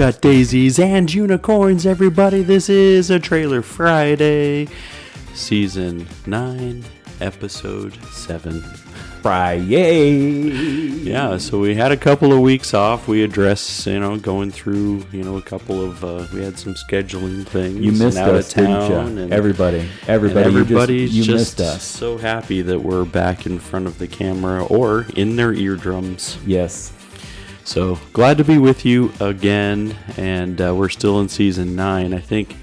cut daisies and unicorns, everybody. This is a Trailer Friday, Season 9, Episode 7. Friday. Yeah, so we had a couple of weeks off. We addressed, going through, a couple of, we had some scheduling things. You missed out us, of town, didn't you? and everybody's you missed us. so happy that we're back in front of the camera or in their eardrums. Yes. So glad to be with you again, and we're still in Season 9. I think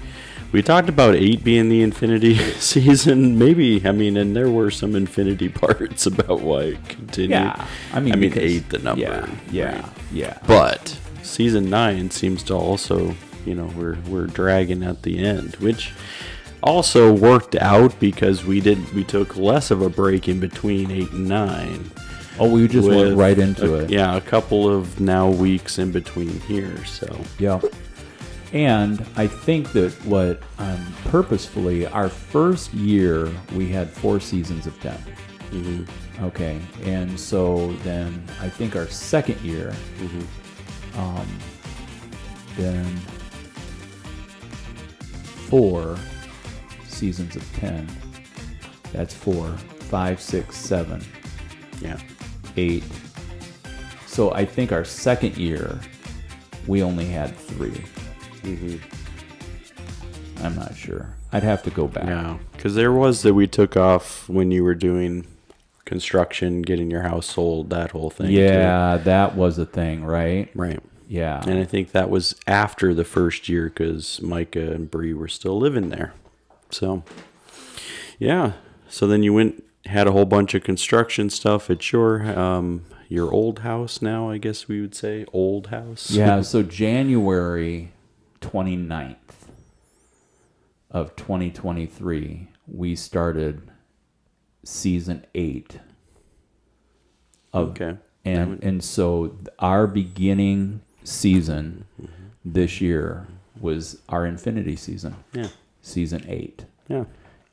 we talked about 8 being the Infinity season. Maybe, and there were some Infinity parts about why it continued. Yeah. Because, 8 the number. Yeah. But Season 9 seems to also, we're dragging at the end, which also worked out because we took less of a break in between 8 and 9. Oh, we just went right into it. Yeah, a couple of now weeks in between here, so. Yeah. And I think that what purposefully, our first year, we had 4 seasons of 10. Mm-hmm. Okay. And so then I think our second year, then 4 seasons of 10. That's 4, 5, 6, 7. Yeah. 8. So I think our second year, we only had 3. Mm-hmm. I'm not sure. I'd have to go back. Yeah, because there was that we took off when you were doing construction, getting your house sold, that whole thing. Yeah, that was a thing, right? Right. Yeah. And I think that was after the first year because Micah and Bree were still living there. So, yeah. So then you had a whole bunch of construction stuff at your old house now, I guess we would say. Old house. Yeah, so January 29th of 2023, we started season 8 of Okay. and so our beginning season this year was our Infinity season. Yeah. Season 8. Yeah.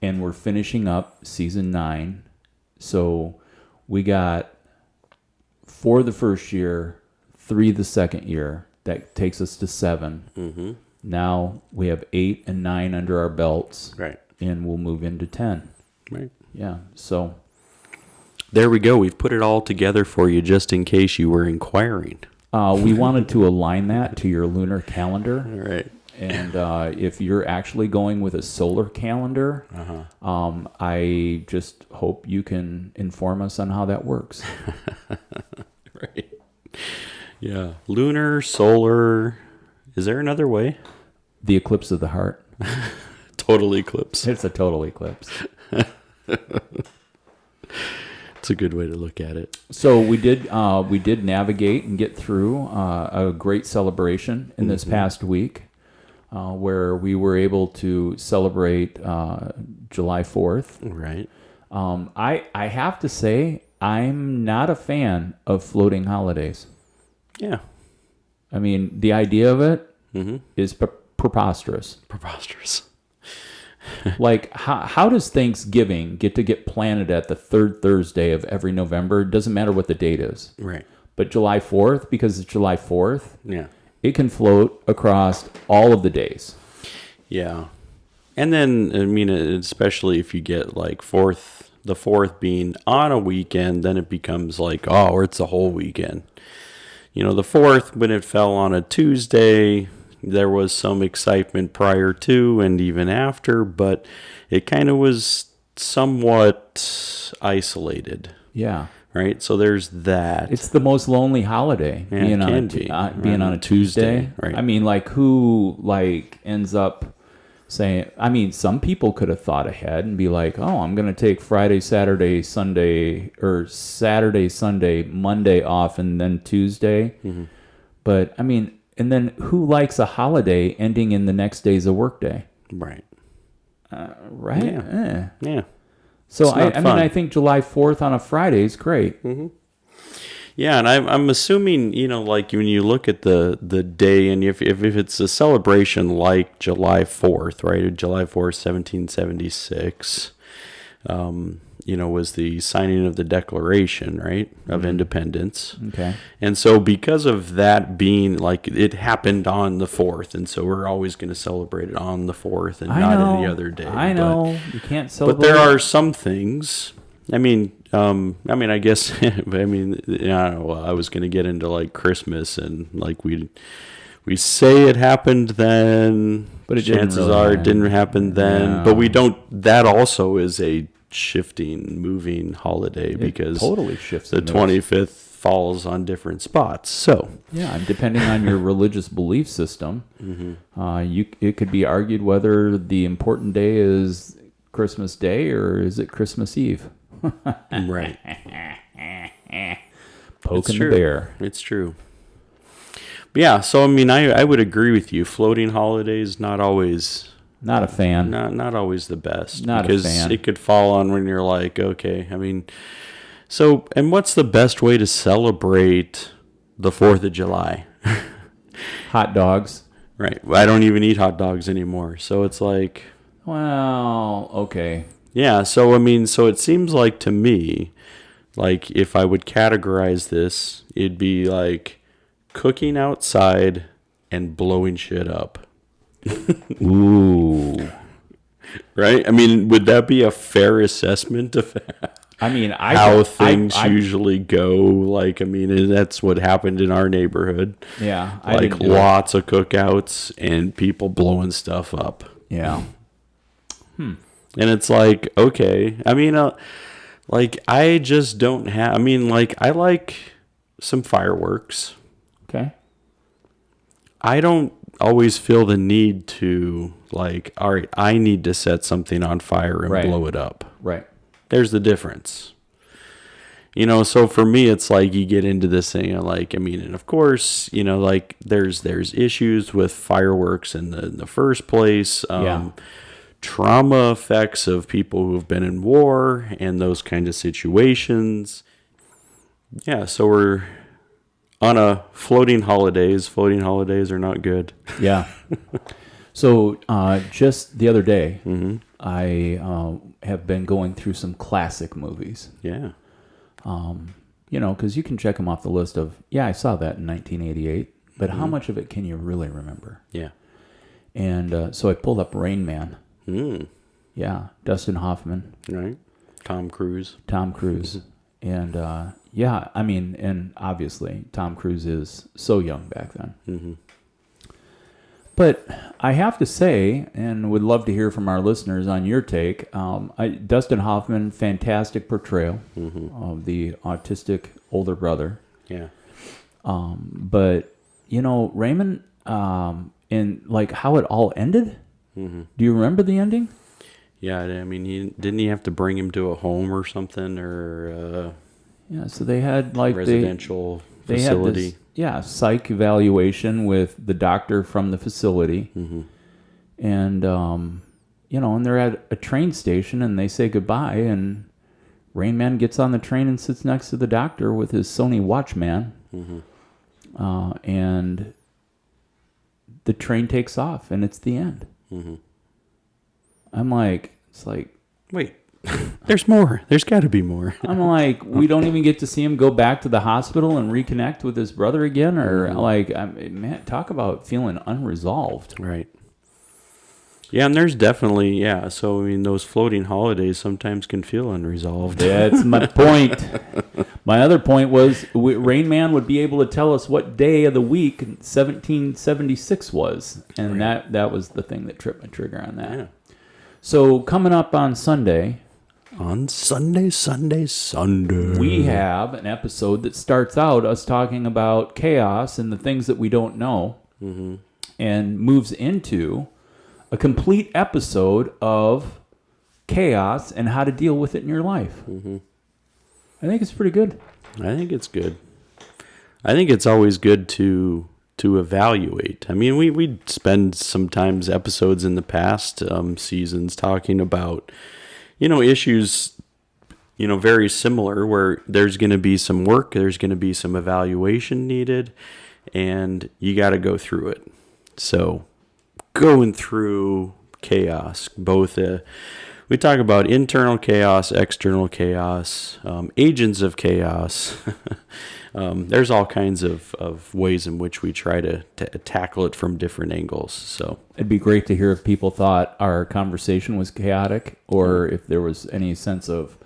And we're finishing up season 9. So we got 4 the first year, 3 the second year. That takes us to 7. Mm-hmm. Now we have 8 and 9 under our belts. Right. And we'll move into 10. Right. Yeah. So there we go. We've put it all together for you just in case you were inquiring. we wanted to align that to your lunar calendar. All right. And if you're actually going with a solar calendar, I just hope you can inform us on how that works. Right. Yeah. Lunar, solar. Is there another way? The eclipse of the heart. Total eclipse. It's a total eclipse. It's a good way to look at it. So we did navigate and get through a great celebration in this past week, where we were able to celebrate July 4th. Right. I have to say, I'm not a fan of floating holidays. Yeah. The idea of it is preposterous. Preposterous. Like, how does Thanksgiving get planted at the third Thursday of every November? It doesn't matter what the date is. Right. But July 4th, because it's July 4th, Yeah. it can float across all of the days. Yeah. And then, especially if you get like the 4th being on a weekend, then it becomes like, oh, it's a whole weekend. The 4th, when it fell on a Tuesday, there was some excitement prior to and even after, but it kind of was somewhat isolated. Yeah. Right? So there's that. It's the most lonely holiday, Yeah, being on a Tuesday. Right. Who ends up saying, some people could have thought ahead and be like, oh, I'm going to take Friday, Saturday, Sunday, or Saturday, Sunday, Monday off, and then Tuesday. Mm-hmm. But, and then who likes a holiday ending in the next day's a work day? Right. Right? Yeah. Yeah. So, I think July 4th on a Friday is great. Mm-hmm. Yeah, and I'm assuming, like when you look at the day, and if it's a celebration like July 4th, right? July 4th, 1776, was the signing of the Declaration, right, of Independence. Okay. And so because of that being, like, it happened on the 4th, and so we're always going to celebrate it on the 4th and not any other day. I know. You can't celebrate. But there are some things, I guess, I don't know, I was going to get into, like, Christmas, and, like, we say it happened then, but chances are it didn't happen then. Yeah. But we don't, that also is a shifting, moving holiday, because totally shifts. the 25th falls on different spots. So yeah, and depending on your religious belief system, it could be argued whether the important day is Christmas Day or is it Christmas Eve. right, Poking the bear. It's true. But yeah, so I would agree with you. Floating holidays, not always. Not a fan. Not always the best. Not because a fan. It could fall on when you're like, okay, so, and what's the best way to celebrate the 4th of July? Hot dogs. Right. I don't even eat hot dogs anymore. So it's like, well, okay. yeah. So, so it seems like to me, like if I would categorize this, it'd be like cooking outside and blowing shit up. Ooh. Right? Would that be a fair assessment of how things usually go? Like, that's what happened in our neighborhood. Yeah. Like lots of cookouts and people blowing stuff up. Yeah. And it's like, okay. Like, I just don't have, I like some fireworks. Okay. I don't always feel the need to, like, all right, I need to set something on fire and blow it up. Right. There's the difference. So for me, it's like you get into this thing, like, and of course, like there's issues with fireworks in the first place. Trauma effects of people who have been in war and those kind of situations. Yeah, so we're on a floating holidays. Floating holidays are not good. Yeah. So just the other day, I have been going through some classic movies. Yeah. Because you can check them off the list of, I saw that in 1988, but how much of it can you really remember? Yeah. And so I pulled up Rain Man. Yeah. Dustin Hoffman. Right. Tom Cruise. And and obviously Tom Cruise is so young back then. But I have to say, and would love to hear from our listeners on your take, Dustin Hoffman, fantastic portrayal of the autistic older brother. Yeah. But, Raymond, and like how it all ended, do you remember the ending? Yeah, didn't he have to bring him to a home or something, or yeah, so they had like residential they facility. Had this, psych evaluation with the doctor from the facility, and and they're at a train station and they say goodbye, and Rain Man gets on the train and sits next to the doctor with his Sony Watchman, and the train takes off, and it's the end. I'm like, it's like, wait, there's more. There's got to be more. I'm like, we don't even get to see him go back to the hospital and reconnect with his brother again, or man, talk about feeling unresolved. Right. Yeah, and there's definitely, so those floating holidays sometimes can feel unresolved. That's my point. My other point was Rain Man would be able to tell us what day of the week 1776 was, and that was the thing that tripped my trigger on that. Yeah. So coming up on Sunday. On Sunday, we have an episode that starts out us talking about chaos and the things that we don't know, and moves into a complete episode of chaos and how to deal with it in your life. I think it's pretty good. I think it's good. I think it's always good to evaluate. We spend sometimes episodes in the past seasons talking about, issues, very similar, where there's going to be some work, there's going to be some evaluation needed, and you got to go through it. So going through chaos, both we talk about internal chaos, external chaos, agents of chaos. There's all kinds of ways in which we try to tackle it from different angles. So it'd be great to hear if people thought our conversation was chaotic, or if there was any sense of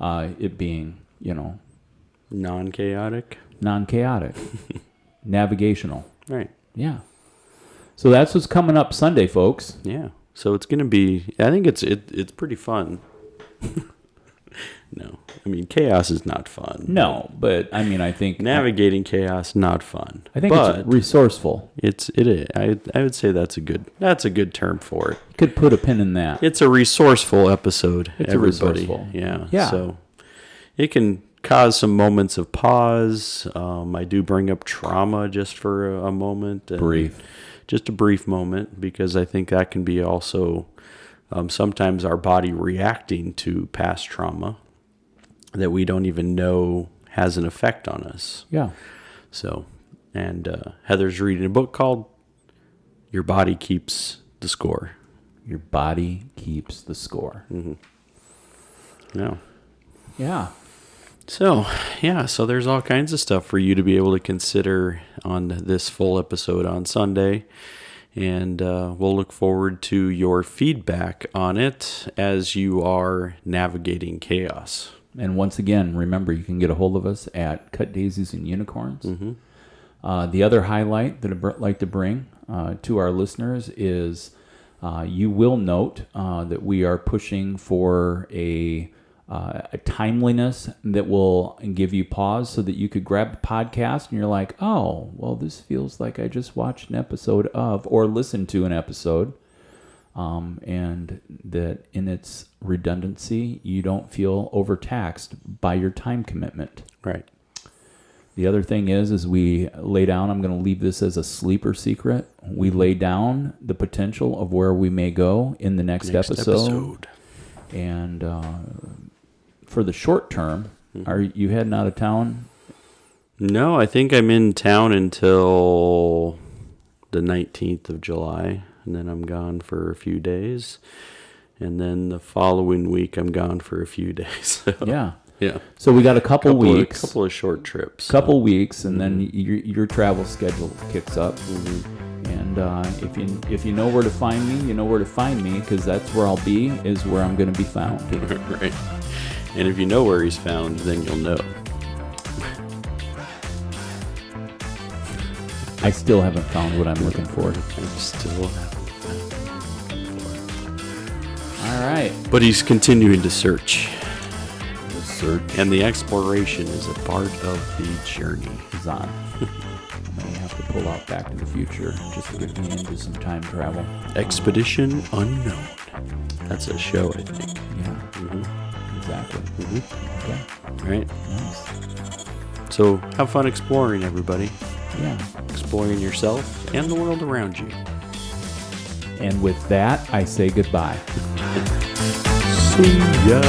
it being, non-chaotic. Non-chaotic, navigational. Right. Yeah. So that's what's coming up Sunday, folks. Yeah. So it's going to be, I think it's pretty fun. No. I mean, chaos is not fun. No, but I mean, I think navigating chaos, not fun. I think it's resourceful. It is. I would say that's a good term for it. Could put a pin in that. It's a resourceful episode. It's everybody. resourceful. Yeah. So it can cause some moments of pause. I do bring up trauma just for a moment. Just a brief moment, because I think that can be also sometimes our body reacting to past trauma that we don't even know has an effect on us. Yeah. So, and Heather's reading a book called Your Body Keeps the Score. Your Body Keeps the Score. Mm-hmm. Yeah. Yeah. So there's all kinds of stuff for you to be able to consider on this full episode on Sunday. And we'll look forward to your feedback on it as you are navigating chaos. And once again, remember, you can get a hold of us at Cut Daisies and Unicorns. Mm-hmm. The other highlight that I'd like to bring to our listeners is you will note that we are pushing for a timeliness that will give you pause, so that you could grab a podcast and you're like, oh, well, this feels like I just watched an episode of, or listened to an episode. And that in its redundancy, you don't feel overtaxed by your time commitment. Right. The other thing is we lay down, I'm going to leave this as a sleeper secret. We lay down the potential of where we may go in the next episode. And for the short term, are you heading out of town? No, I think I'm in town until the 19th of July. And then I'm gone for a few days. And then the following week, I'm gone for a few days. So, yeah. Yeah. So we got a couple weeks. A couple of short trips. Couple weeks, and then your travel schedule kicks up. Mm-hmm. And if you know where to find me, you know where to find me, because that's where I'll be, is where I'm going to be found. Right. And if you know where he's found, then you'll know. I still haven't found what I'm looking for. I still haven't found what I'm looking for. All right. But he's continuing to search. The search. And the exploration is a part of the journey. Zon. I may have to pull out Back to the Future just to get me into some time travel. Expedition Unknown. That's a show, I think. Yeah. Mm-hmm. Exactly. Mm-hmm. Okay. Right. Nice. So have fun exploring, everybody. Yeah. Exploring yourself and the world around you. And with that, I say goodbye. See ya.